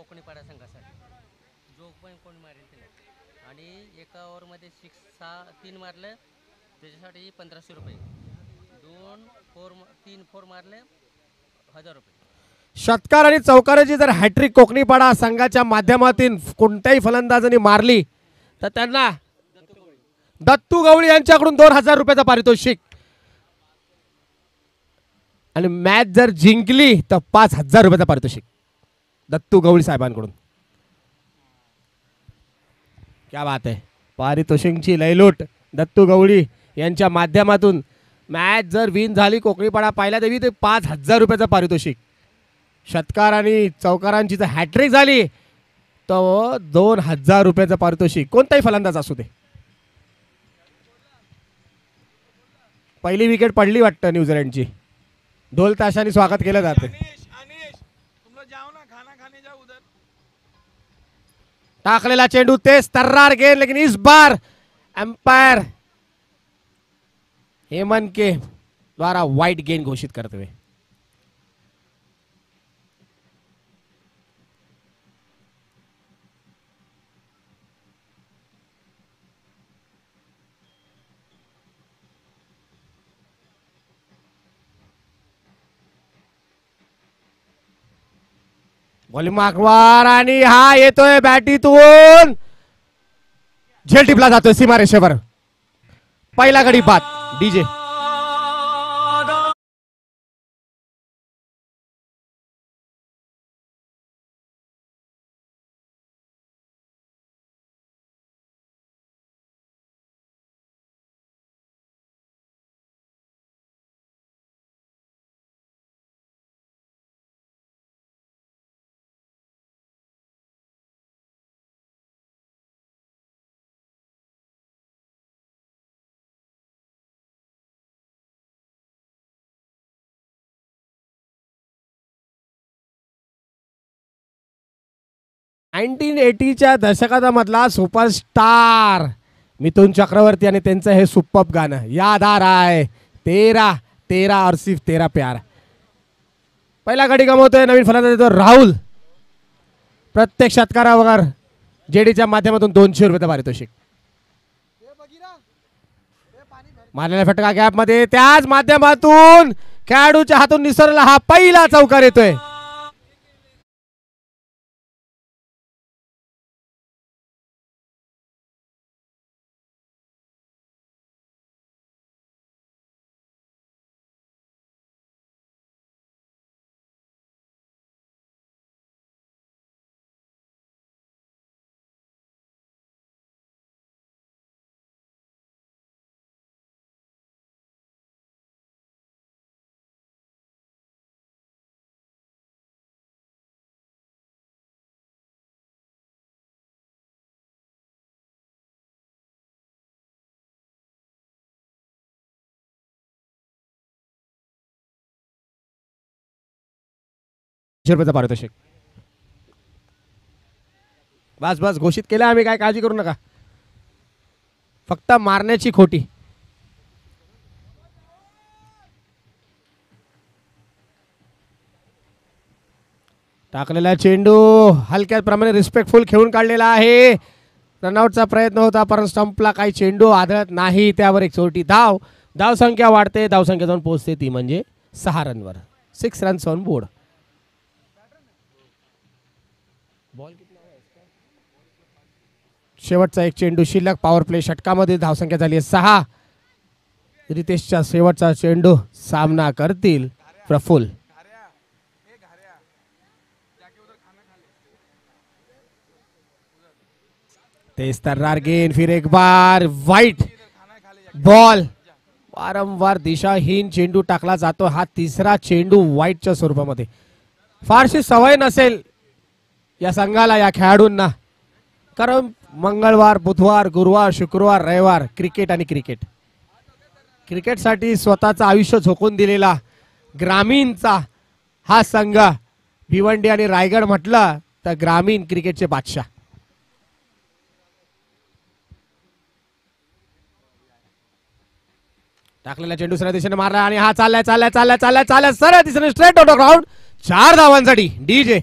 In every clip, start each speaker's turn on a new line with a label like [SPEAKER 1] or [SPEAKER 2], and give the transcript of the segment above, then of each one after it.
[SPEAKER 1] कोकणी पाडा संघासाठी जो पण कोणी मारेल त्याला आणि एका ओव्हरमध्ये 3 मारलं त्याच्यासाठी 1500 रुपये 3 फोर मारले 1000 रुपये.
[SPEAKER 2] षटकार आणि चौकाराची जर हॅट्रिक कोकणीपाडा संघाच्या माध्यमातून कोणत्याही फलंदाजांनी मारली तर त्यांना दत्तू गवळी यांच्याकडून 2000 रुपयाचं पारितोषिक आणि मॅच जर जिंकली तर 5000 रुपयाचं पारितोषिक दत्तू गवळी साहेबांकडून. क्या बात आहे. पारितोषिकची लयलोट दत्तू गवळी यांच्या माध्यमातून मॅच जर विन झाली कोकणीपाडा पाहिला देवी ते 5000 रुपयाचं पारितोषिक. षटकार आणि चौकारांची जर हॅट्रिक झाली तर 2000 रुपयाचं पारितोषिक कोणताही फलंदाज असू दे. पहिली विकेट पडली वाटतं न्यूझीलंडची. ढोल ताशाने स्वागत केलं जाते. टाकलेला चेंडू तेज तर्रार गेंद लेकिन इस बार अंपायर हेमंत के द्वारा वाइड गेंद घोषित करते हुए बॉलिंग मागवार आणि हा येतोय बॅटीतून झेल टिपला जातोय सीमारेषेवर. पहिला गडी बाद डीजे. च्या दशकामधला सुपरस्टार मिथुन चक्रवर्ती आणि त्यांचं हे सुपर्ब गाणं याद आ रहा है तेरा तेरा और सिर्फ तेरा प्यार. पहिला गडी गमवतोय नवीन फलंदाज येतो राहुल. प्रत्येक षटकारावर जेडीच्या माध्यमातून 200 रुपयाचं पारितोषिक. मारलेला फटका गॅप मध्ये त्याच माध्यमातून खेळाडूच्या हातून निसरला हा पहिला चौकार येतोय. रुपयाचं पारितोषिक. बस बस घोषित केलं आम्ही, काय काळजी करू नका. फक्त मारण्याची खोटी. टाकलेला चेंडू हलक्या प्रमाणे रिस्पेक्टफुल खेळून काढलेला आहे. रनआउटचा प्रयत्न होता पण स्टंपला काही चेंडू आदळत नाही. त्यावर एक छोटी धाव. धाव संख्या वाढते. धाव संख्या जाऊन पोहोचते ती म्हणजे 6 रनवर. 6 रन्स ऑन बोर्ड. शेवटचा एक चेंडू शिल्लक. पॉवर प्ले षटकामध्ये धावसंख्या झाली आहे 6. रितेशचा शेवटचा चेंडू सामना करतील प्रफुल्ल. तेज तर्रार गेंद फिर एक बार वाईट बॉल. वारंवार दिशाहीन चेंडू टाकला जातो. हा तिसरा चेंडू वाईटच्या स्वरूपामध्ये. फारशी सवय नसेल या संघाला, या खेळाडूंना, कारण मंगळवार बुधवार गुरुवार शुक्रवार रविवार क्रिकेट आणि क्रिकेटसाठी स्वतःचं आयुष्य झोकून दिलेला ग्रामीणचा हा संघ. भिवंडी आणि रायगड म्हटलं तर ग्रामीण क्रिकेटचे बादशाह. टाकलेला चेंडू सरळ दिशेने मारला आणि हा चाललाय चाललाय चाललाय चाललाय चाललाय सरळ दिशेने स्ट्रेट आउट ऑफ ग्राउंड. 4 धावांसाठी डीजे.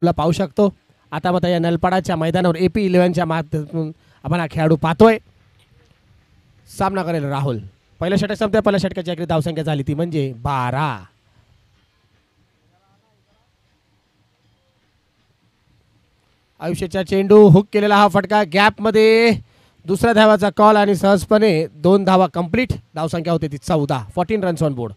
[SPEAKER 2] तुला पाहू शकतो आता मग या नलपाडाच्या मैदानावर AP11च्या माध्यमातून आपण हा खेळाडू पाहतोय. सामना करेल राहुल. पहिल्या षटक संपत्या पहिल्या षटकाची आकडी धावसंख्या झाली ती म्हणजे 12. आयुष्याचा चेंडू हुक केलेला हा फटका गॅप मध्ये दुसऱ्या धावाचा कॉल आणि सहजपणे 2 धावा कंप्लीट. धावसंख्या होते ती 14. 14 रन्स ऑन बोर्ड.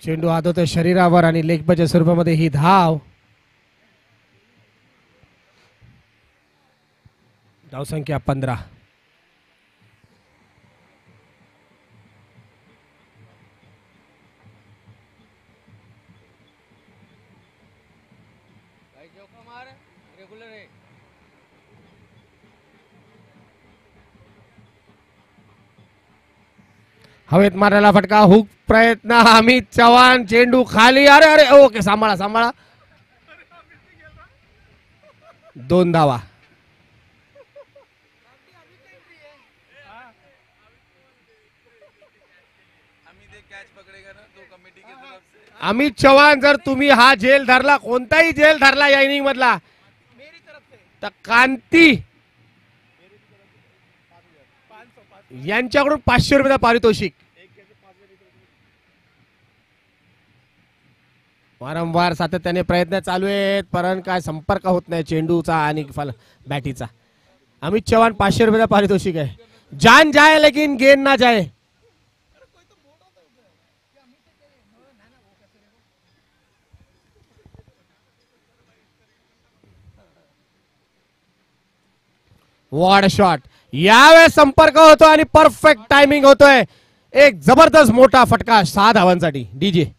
[SPEAKER 2] चेंडू हात होते शरीरावर आणि लेगबाच्या स्वरूपामध्ये ही धाव. धावसंख्या 15.
[SPEAKER 1] रेग्युलर आहे.
[SPEAKER 2] हवेत मारायला फटका हुक प्रयत्न अमित चव्हाण चेंडू खाली. अरे अरे ओके सांभाळा सांभाळा. 2 धावा. अमित चव्हाण जर तुम्ही हा झेल धरला कोणताही झेल धरला या इनिंग मधला तर कांती यांच्याकडून 500 रुपयाचा पारितोषिक. वारंवार सातत्याने प्रयत्न चालू आहेत परंतु काय संपर्क होत नाही चेंडूचा आणि बॅटीचा. अमित चव्हाण 500 रुपयाचा पारितोषिक आहे. जान जाए लेकिन गेंद ना जाए. वॉड शॉट. यावेळेस संपर्क होतो आणि परफेक्ट टायमिंग होतोय. एक जबरदस्त मोठा फटका 6 धावांसाठी. डीजे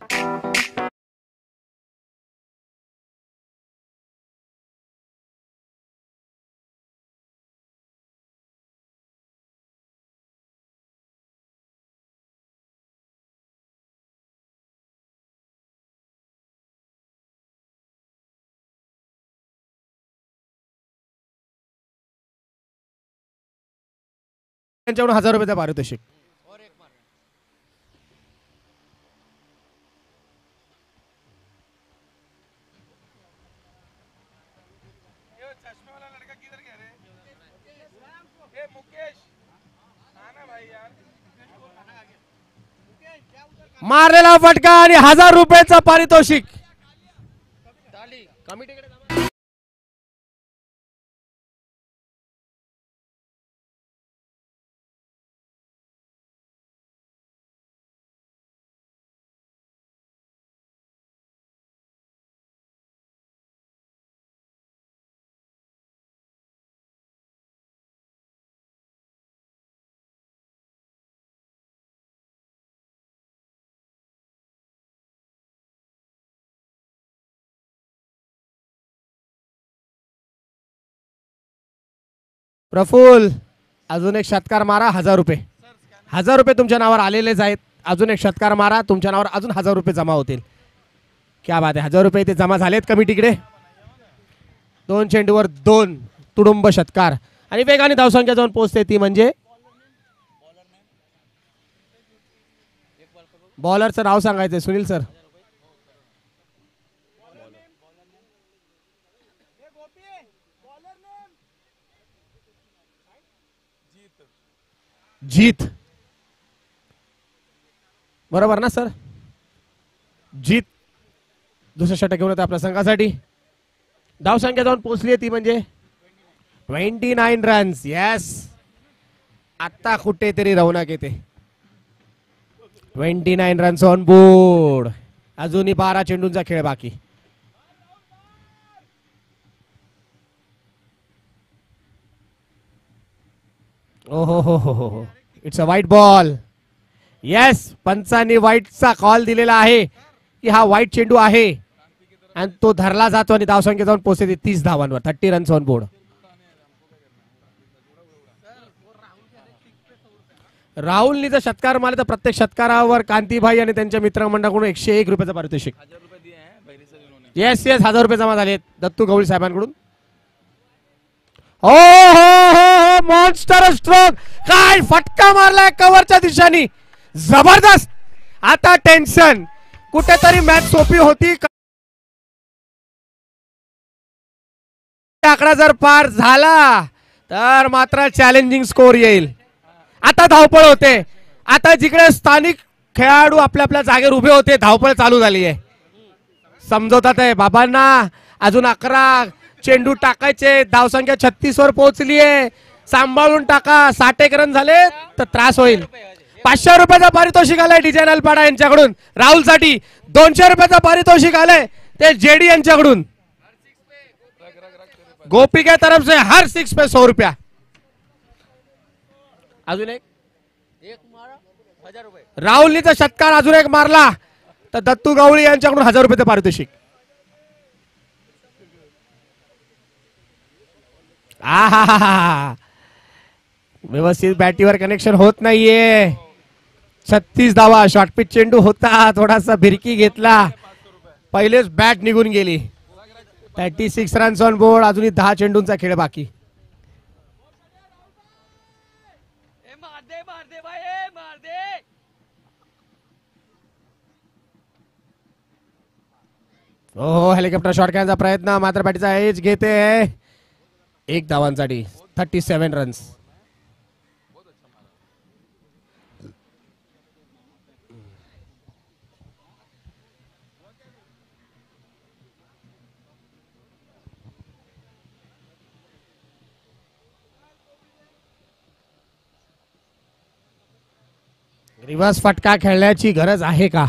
[SPEAKER 2] त्यांच्याकडून 1000 रुपयाचा पारितोषिक.
[SPEAKER 1] और एक मार.
[SPEAKER 2] मारलेला फटका आणि 1000 रुपयाचा पारितोषिक. कमिटीकडे प्रफुल अजून एक षटकार मारा. 1000 रुपये. 1000 रुपये तुमच्या नावावर आलेलेच आहेत. अजून एक षटकार मारा तुमच्या नावावर अजून 1000 रुपये जमा होतील. क्या बात आहे. 1000 रुपये ते जमा झालेत कमिटीकडे. 2 चेंडूवर 2 तुडुंब षटकार आणि वेगाने धावसंख्या जाऊन पोहोचते ती म्हणजे बॉलरचं नाव सांगायचंय सुनील सर. जीत. बरोबर ना सर. जीत दुसरं षटक घेऊन येतो आपल्या संघासाठी. धावसंख्या जाऊन पोहोचली आहे ती म्हणजे 29 रन्स. यस आता कुठेतरी रौनक येते. 29 रन्स ऑन बोर्ड. अजूनही 12 चेंडूंचा खेळ बाकी. ओहो हो हो हो. It's a white ball. Yes पंचांनी व्हाईटचा कॉल दिलेला आहे की हा व्हाईट चेंडू आहे आणि तो धरला जातो आणि धावसंख्या जाऊन पोहोचते 30 धावांवर. 30 रन्स ऑन बोर्ड. राहुलनी जर षटकार मारले तर प्रत्येक षटकारावर कांतीभाई आणि त्यांच्या मित्रमंडळाकडून 101 रुपयाचं पारितोषिक. येस येस 1000 रुपये जमा झालेत दत्तू गवळी साहेबांकडून. हो हो हो मॉन्स्टर स्ट्रोक, काय फटका मारलाय कव्हरच्या दिशेने, जबरदस्त. आता टेन्शन, कुठेतरी मॅच सोपी होती. आकडा जर पार झाला तर मात्र चॅलेंजिंग स्कोर येईल. आता धावपळ होते. आता जिकडे स्थानिक खेळाडू आपल्या आपल्या जागेवर उभे होते धावपळ चालू झाली आहे. समजवतात आहे बाबांना, अजून 11 चेंडू टाकायचे, धावसंख्या 36 वर पोहोचली आहे, सांभाळून टाका. 60 रन झाले तर त्रास होईल. 500 रुपयाचा पारितोषिक आलंय डिजाइन अलपाडा यांच्याकडून राहुलसाठी. 200 रुपयाचा पारितोषिक आलंय ते जेडी यांच्याकडून. गोपी के तरफ से हर 6 पे 100 रुपया. अजून एक
[SPEAKER 1] मारा 1000 रुपये.
[SPEAKER 2] राहुलनी तर षटकार अजून एक मारला तर दत्तू गवळी यांच्याकडून 1000 रुपयाचं पारितोषिक. आहा व्यवस्थित बॅटीवर कनेक्शन होत नाहीये. 36 धावा, शॉर्टपिच चेंडू होता, थोडासा भिरकी घेतला, पहिलेच बॅट निघून गेली. 36 रन्स ऑन बोर्ड. अजूनही 10 चेंडूंचा खेळ बाकी. हो हेलिकॉप्टर शॉट खेळण्याचा प्रयत्न, मात्र बॅटीचा एज घेते 1 धावांसाठी. 37 रन्स. रिव्हर्स फटका खेळण्याची गरज आहे का,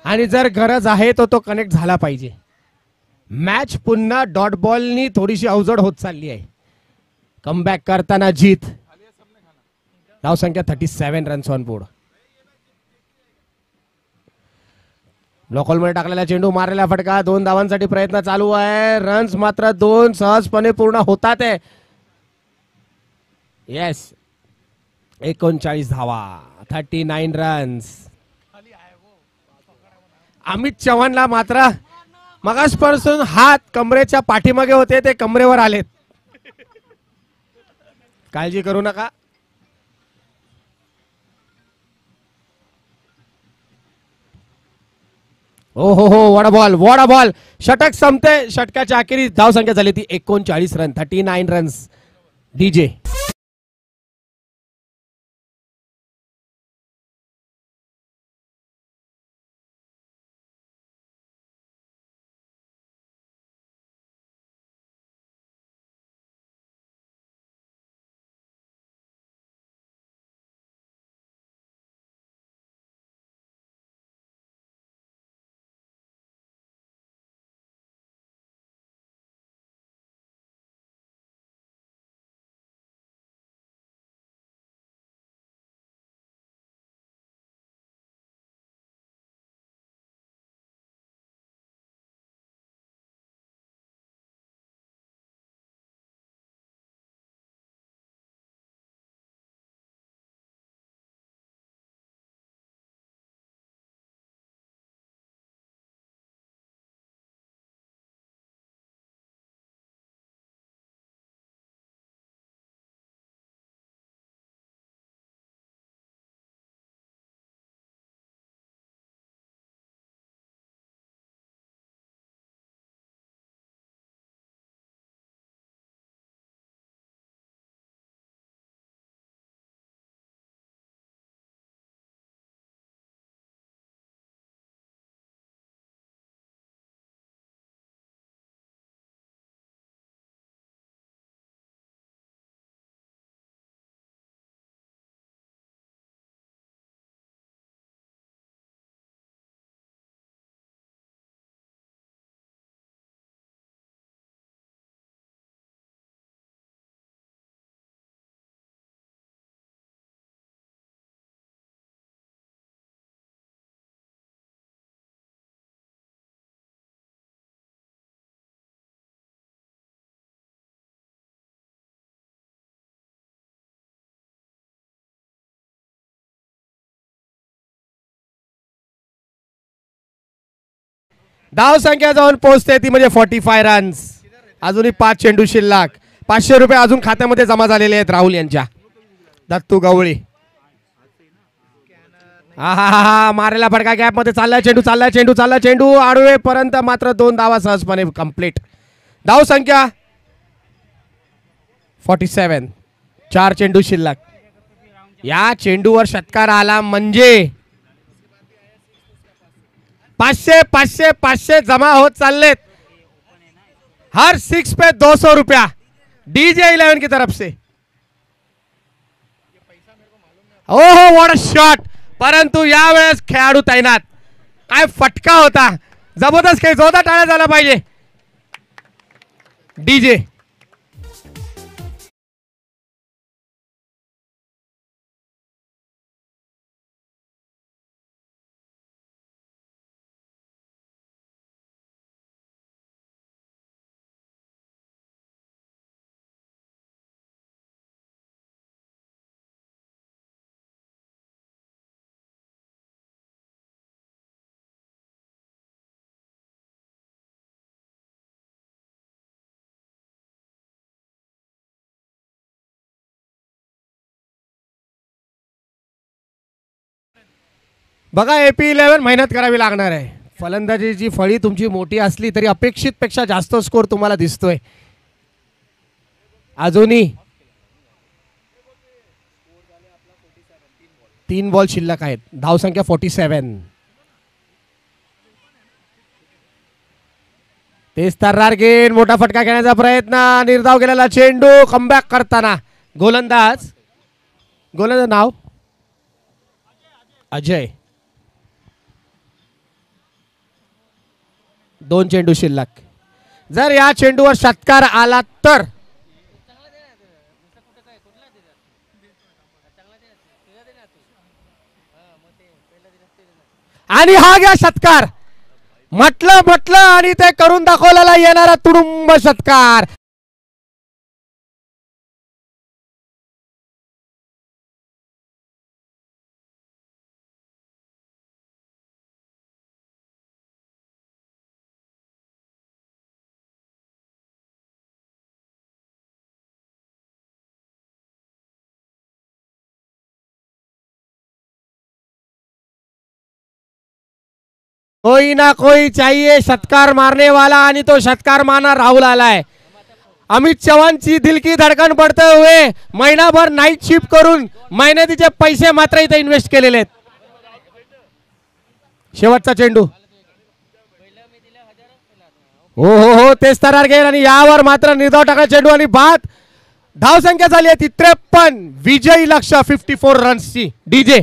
[SPEAKER 2] आणि जर गरज आहे तर तो कनेक्ट झाला पाहिजे. मॅच पुन्हा डॉट बॉलनी थोडीशी अवजड होत चालली आहे. कमबॅक करताना जीत. धावसंख्या 37 रन्स ऑन बोर्ड. लोकल मध्ये टाकलेला चेंडू, मारलेला फटका, 2 धावांसाठी प्रयत्न चालू आहे. रन्स मात्र 2 सहजपणे पूर्ण होतात आहे. येस 39 धावा, 39 रन्स. अमित चव्हाणला मात्र मगासपासून हात कमरेच्या पाठीमागे होते, ते कमरेवर आलेत. काळजी करू नका. ओ हो हो वडा बॉल. षटक संपते. षटकाच्या अखेरीस धावसंख्या झाली ती 39 रन, 39 रन्स. डीजे धाव संख्या जाऊन पोहोचते ती म्हणजे 45 रन्स. अजूनही 5 चेंडू शिल्लक. 500 रुपये अजून खात्यामध्ये जमा झालेले आहेत राहुल यांच्या. दत्तू गवळी हा मारेला फटका. गॅप मध्ये चाललाय चेंडू आडवे पर्यंत मात्र 2 धावा सहजपणे कंप्लीट. धाव संख्या 47. 4 चेंडू शिल्लक. या चेंडूवर षटकार आला म्हणजे 500 500 500 जमा होत चाललेत. हर 6 पे 200 रुपया डीजे 11 की तरफ से. हो व्हाट अ शॉट. परंतु यावेळेस खेळाडू तैनात. काय फटका होता. जबरदस्त खेळ. जोरदार टाळ्या झाला पाहिजे. डीजे बघा AP 11 मेहनत करावी लागणार आहे. फलंदाजीची फळी तुमची मोठी असली तरी अपेक्षित पेक्षा जास्त स्कोर तुम्हाला दिसतोय. अजूनही 3 बॉल शिल्लक आहेत. धाव संख्या 47. तेच तर्रार गेन. मोठा फटका घेण्याचा प्रयत्न. निर्धाव केलेला चेंडू. कमबॅक करताना गोलंदाज नाव अजय. 2 चेंडू शिल्लक. जर या चेंडूवर षटकार आला तर आणि हा घ्या षटकार. म्हटलं आणि ते करून दाखवलेला येणारा तुडुंब षटकार. कोई ना कोई चाहिए षटकार मारने वाला. आणि तो षटकार मारना राहुल आलाय. अमित चव्हाणची दिल की धडकन पडते हुए महिनाभर नाईट शिफ्ट करून मेहनतीचे पैसे मात्र इथे इन्व्हेस्ट केलेले आहेत. शेवटचा चेंडू. हो तेच तरार गेल आणि यावर मात्र निर्धाव टाकला चेंडू आणि बाद. धाव संख्या झाली आहे ती 53. विजयी लक्ष्य 54 रन्सची. डीजे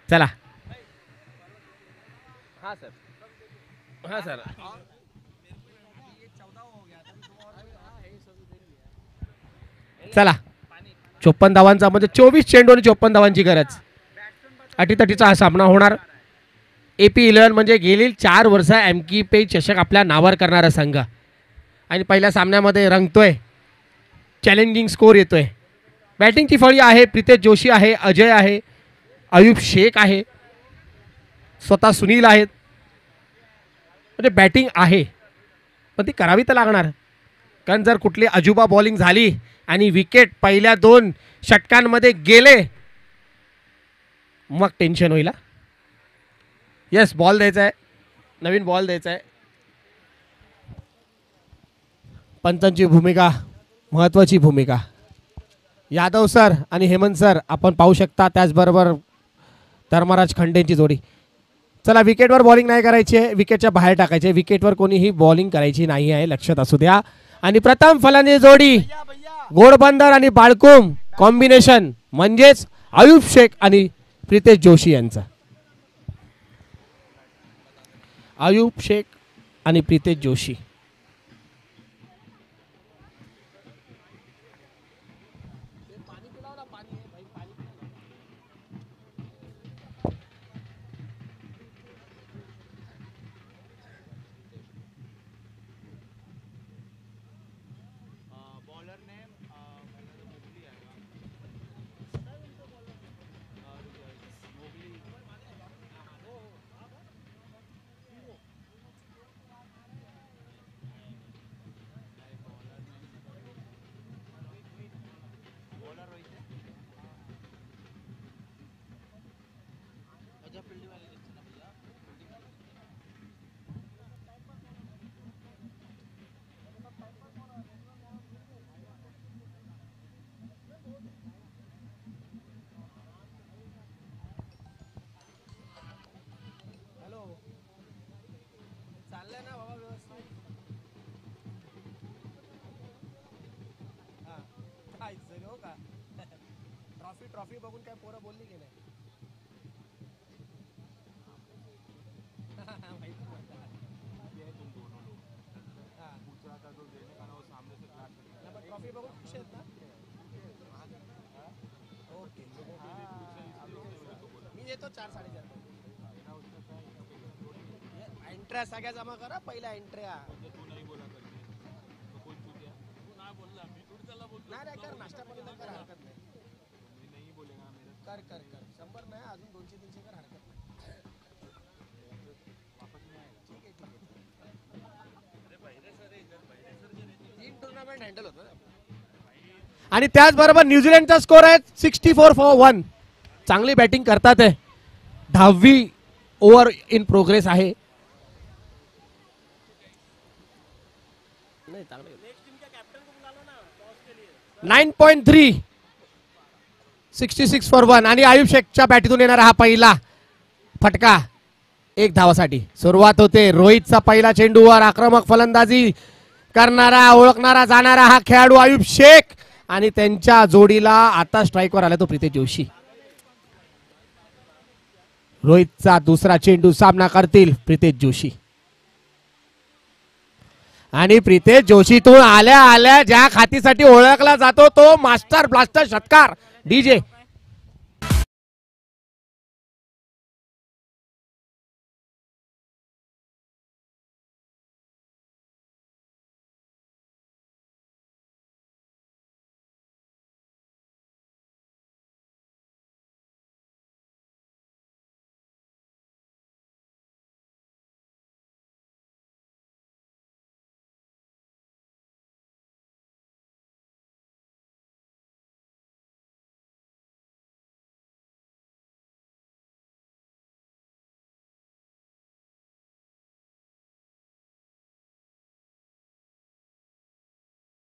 [SPEAKER 2] चला. हाँ सर चला. 54 धावांचा म्हणजे 24 चेंडू आणि 54 धावांची गरज. अटीतटीचा हा सामना होणार. AP11 म्हणजे गेली 4 वर्ष MKP चषक आपल्या नावावर करणारा संघ आणि पहिल्या सामन्यामध्ये रंगतोय. चॅलेंजिंग स्कोर येतोय. बॅटिंगची फळी आहे. प्रितेश जोशी आहे, अजय आहे, अयूब शेख आहे, स्वतः सुनील आहेत. म्हणजे बॅटिंग आहे पण ती करावी तर लागणार. कारण जर कुठली अजुबा बॉलिंग झाली आणि विकेट पहिल्या 2 षटकांमध्ये गेले मग टेन्शन होईल. येस, बॉल द्यायचा आहे, नवीन बॉल द्यायचा आहे. पंचांची भूमिका, महत्त्वाची भूमिका. यादव सर आणि हेमंत सर आपण पाहू शकता. त्याचबरोबर धर्मराज खंडेंची जोडी. चला, विकेटवर बॉलिंग नाही करायची आहे, विकेटच्या बाहेर टाकायचे. विकेटवर कोणीही बॉलिंग करायची नाही आहे, लक्षात असू द्या. आणि प्रथम फलंदाजी जोडी घोडबंदर आणि बाळकुम कॉम्बिनेशन म्हणजेच अयूब शेख आणि प्रितेश जोशी यांचा. अयूब शेख आणि प्रितेश जोशी. ट्रॉफी बघून काय पोरं बोलली की नाही. ट्रॉफी बघून खुश आहेत ना. ओके, मी येतो 4-4:30. एंट्र्या सगळ्या जमा करा, पहिल्या एंट्र्या. नाही कर, नाश्ता पण कर, हरकत नाही. कर कर कर 100 नाही, अजून 200-300 कर, हरकत नाही. ठीक आहे, तीन टुर्नामेंट हँडल होतं. आणि त्याचबरोबर न्यूझीलंडचा स्कोर आहे 64 फॉर 1. चांगली बॅटिंग करतात आहे. 10वी ओव्हर इन प्रोग्रेस आहे. 9.3, 66 फॉर 1. आणि आयुब शेखच्या बॅटीतून येणारा हा पहिला फटका 1 धावासाठी. सुरुवात होते. रोहितचा पहिला चेंडूवर आक्रमक फलंदाजी करणारा, ओळखणारा जाणारा हा खेळाडू आयुब शेख आणि त्यांच्या जोडीला आता स्ट्राईकवर आला तो प्रितेश जोशी. रोहितचा दुसरा चेंडू सामना करतील प्रितेश जोशी. आणि प्रितेश जोशीतून आल्या आल्या ज्या खातीसाठी ओळखला जातो तो मास्टर ब्लास्टर षटकार डीजे.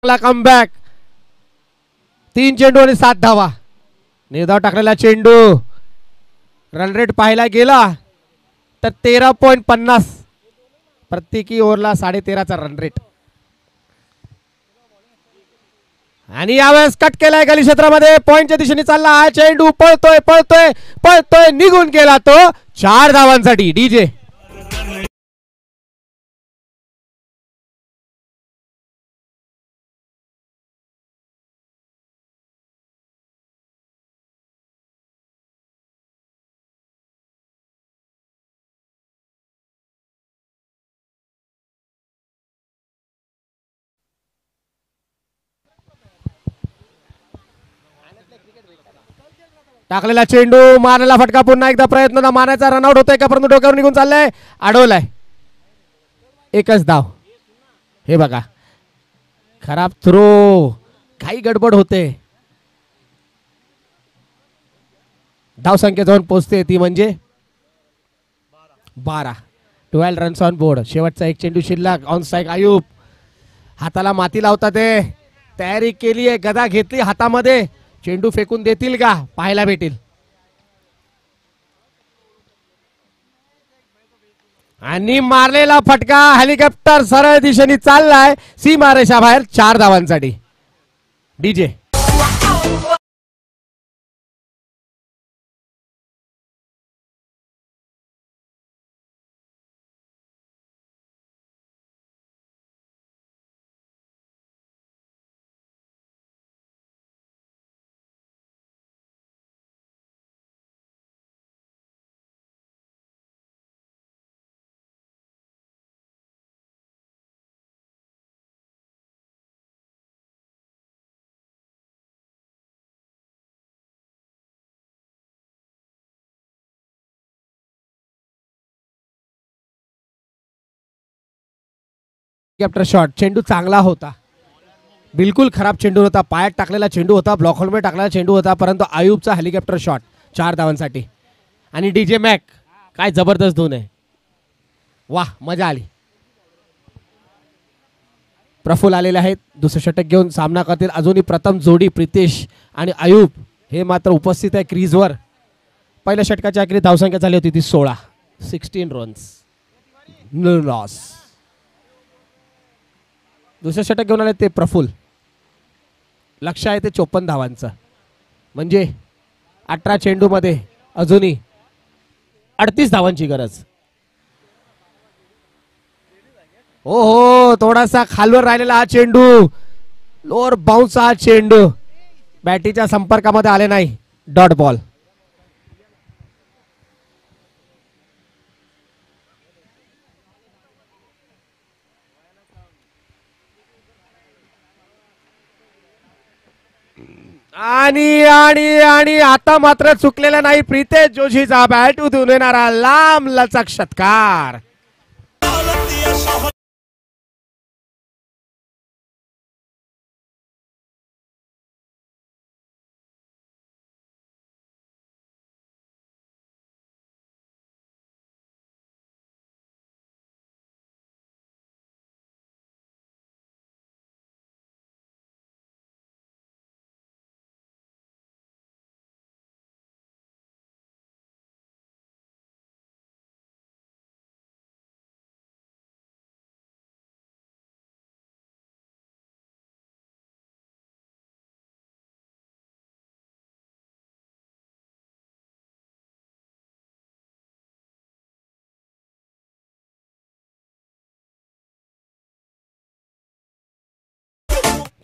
[SPEAKER 2] कमबॅक. 3 चेंडू आणि 7 धावा. निर्धाव टाकलेला चेंडू रन रेट पाहायला गेला तर 13.50. प्रत्येकी ओव्हरला 13.5चा रन रेट. आणि यावेळेस कट केलाय गली क्षेत्रामध्ये. पॉइंटच्या दिशेने चालला हा चेंडू. पळतोय पळतोय पळतोय, निघून गेला तो. 4 धावांसाठी डीजे. टाकलेला चेंडू मारलेला फटका पुन्हा एकदा प्रयत्न मारायचा रनआउट होतोय का परंतु डोक्यावर निघून चाललाय अडवलाय एकच धाव. हे बघा खराब थ्रो काही गडबड होते. धाव संख्या जाऊन पोहोचते ती म्हणजे 12. 12 रन्स ऑन बोर्ड. शेवटचा एक चेंडू शिल्लक. On strike Ayub. हाताला माती लावतात ते तयारी केली आहे गदा घेतली हातामध्ये. चेंडू फेकून देतील का पाहायला भेटेल. आणि मारलेला फटका हेलिकॉप्टर सरळ दिशेने चाललाय सीमारेषा बाहेर 4 धावांसाठी. DJ helicopter shot. चेंडू चांगला होता बिलकुल खराब चेंडू होता. पायात टाकलेला चेंडू होता ब्लॉक होलमध्ये टाकलेला चेंडू होता परंतु आयुबचा हेलिकॉप्टर शॉट 4 धावांसाठी. आणि डीजे मॅक काय जबरदस्त धून आहे. वाह मजा आली. प्रफुल आलेले आहेत दुसरं षटक घेऊन सामना करतील. अजूनही प्रथम जोडी प्रितेश आणि आयुब हे मात्र उपस्थित आहे क्रीजवर. पहिल्या षटकाच्या अखेरी धावसंख्या झाली होती ती 16. 16 रन्स नो लॉस. दुसरं षटक घेऊन आले ते प्रफुल. लक्ष आहे ते 54 धावांचं म्हणजे 18 चेंडूमध्ये अजूनही 38 धावांची गरज. हो हो थोडासा खालवर राहिलेला हा चेंडू लोअर बाउन्स. हा चेंडू बॅटीच्या संपर्कामध्ये आले नाही. Dot ball. आणि आणि आणि आता मात्र चुकलेला नाही प्रितेश जोशीचा बॅट उधळून येणारा लांब लचक षटकार.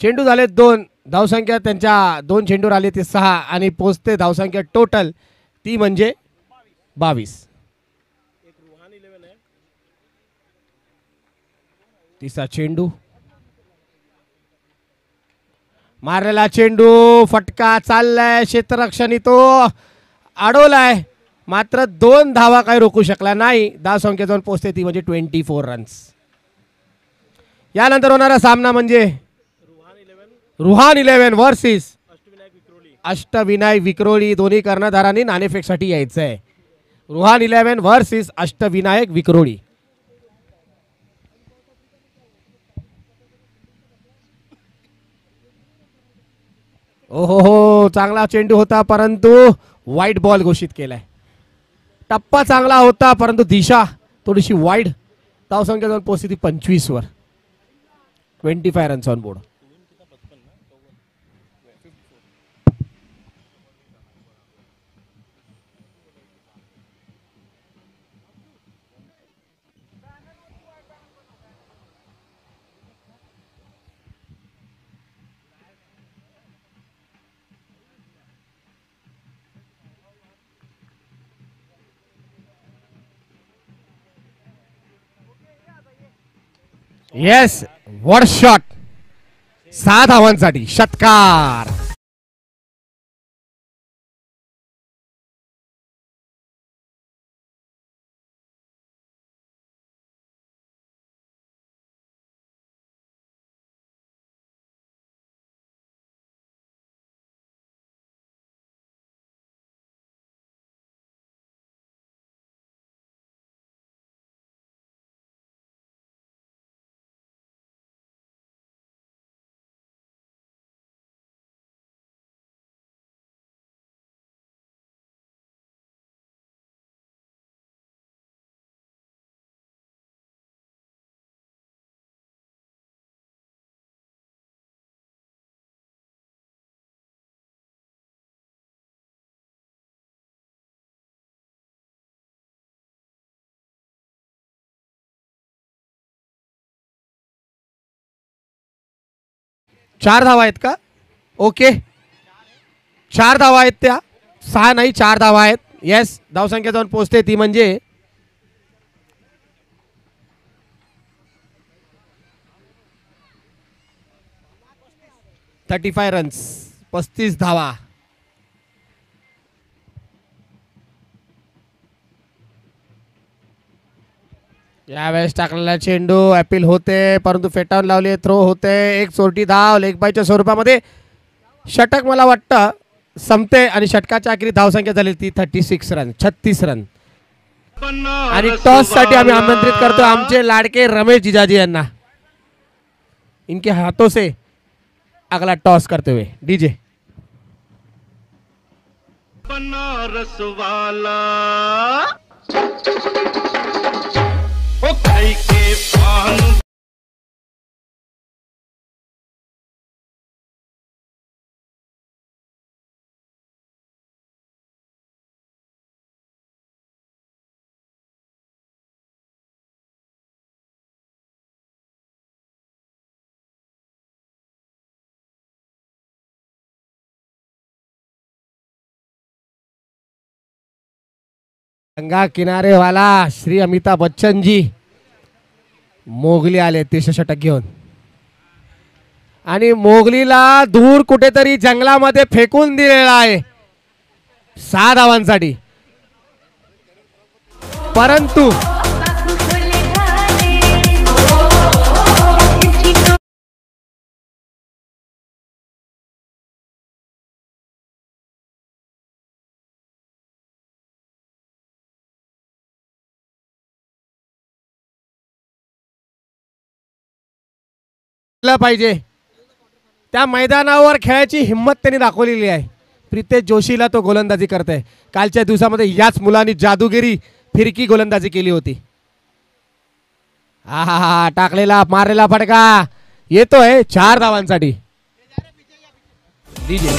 [SPEAKER 2] चेंडू झाले 2. धावसंख्या त्यांच्या 2 चेंडूवर आली ती 6 आणि पोचते धावसंख्या टोटल ती म्हणजे 22. तिसरा चेंडू मारलेला चेंडू फटका चाललाय क्षेत्ररक्षणी तो अडवलाय मात्र 2 धावा काही रोखू शकला नाही. धावसंख्या जाऊन पोचते ती म्हणजे 24 रन्स. यानंतर होणारा सामना म्हणजे रुहान 11 वर्सेस अष्टविनायक विक्रोळी. दोन्ही कर्णधारांनी नाणेफेकसाठी यायचं आहे. रुहान 11 वर्सेस अष्टविनायक विक्रोळी. ओहो हो चांगला चेंडू होता परंतु वाईट बॉल घोषित केलाय. टप्पा चांगला होता परंतु दिशा थोडीशी वाईड. धावसंख्या जाऊन पोहोचली 25 वर. 25 runs on board. Yes what shot. 6 धावांसाठी षटकार. 4 धावा आहेत का? ओके, 4 धावा आहेत त्या, 6 नाही 4 धावा आहेत. येस, धावसंख्या जाऊन पोहोचते ती म्हणजे 35 रन्स, 35 धावा. यावेळेस टाकलेला चेंडू अपील होते, परंतु फेटाळून लावले, थ्रो होते. एक चोरटी धाव लेगबायच्या स्वरूपामध्ये. षटक मला वाटतं संपते आणि षटकाच्या आखरी धावसंख्या झाली ती 36 रन, 36 रन. आणि टॉस साठी आम्ही आमंत्रित करतो आमचे लाडके रमेश जिजाजी यांना. इनके हाथों से अगला टॉस करते हुए डीजे.
[SPEAKER 3] बनारस वाला ओ खाई के पान
[SPEAKER 2] गंगा किनारे वाला श्री अमिताभ बच्चन जी मोगली आले तिसरे षटक घेऊन आणि मोगलीला दूर कुठेतरी जंगलामध्ये फेकून दिलेला आहे 6 धावांसाठी. परंतु पाहिजे त्या मैदानावर खेळायची हिम्मत त्यांनी दाखवलेली आहे. प्रितेश जोशीला तो गोलंदाजी करते. कालच्या दिवसामध्ये याच मुलांनी जादूगिरी फिरकी गोलंदाजी केली होती. हा टाकलेला मारलेला फटका येतोय 4 धावांसाठी. डीजे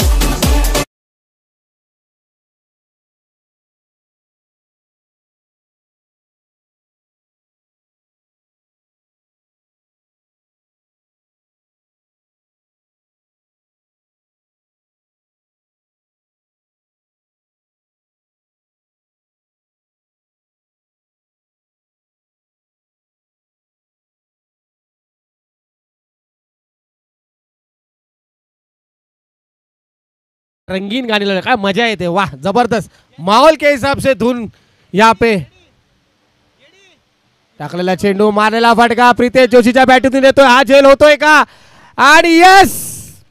[SPEAKER 2] रंगीन गाणी लावले, काय मजा येते. वाह, जबरदस्त. माहौल के हिसाब से धुन यहाँ पे. टाकलेला चेंडू मारलेला फटका प्रितेश जोशीच्या बॅटून येतोय. हा झेल होतोय का? आणि यस,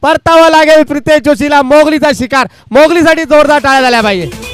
[SPEAKER 2] परतावा लागेल प्रितेश जोशीला. मोगलीचा शिकार. मोगलीसाठी जोरदार टाळ्या झाल्या पाहिजे.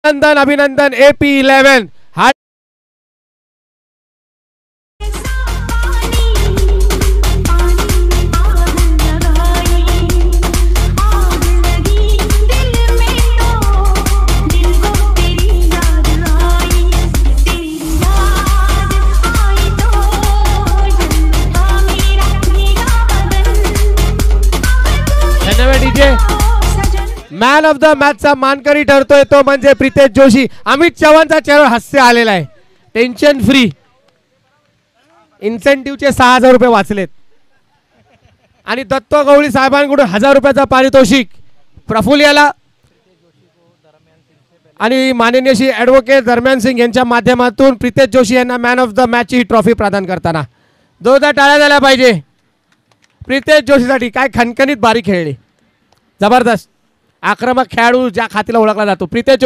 [SPEAKER 2] अभिनंदन अभिनंदन. AP11 हा मॅन ऑफ द मॅचचा मानकरी ठरतोय तो म्हणजे प्रितेश जोशी. अमित चव्हाणचा चेहऱ्यावर हास्य आलेला आहे. Tension free. इन्सेंटिव्हचे 6,000 रुपये वाचलेत आणि दत्त गवळी साहेबांकडून 1,000 रुपयाचा पारितोषिक प्रफुल्ल आणि माननीय श्री ॲडव्होकेट धर्मेंद्र सिंग यांच्या माध्यमातून प्रितेश जोशी यांना मॅन ऑफ द मॅचची ही ट्रॉफी प्रदान करताना जोरदार टाळ्या झाल्या पाहिजे प्रितेश जोशीसाठी. काय खणखणीत बारी खेळली, जबरदस्त आक्रमक खेळाडू ज्या खातीला ओळखला जातो प्रितेश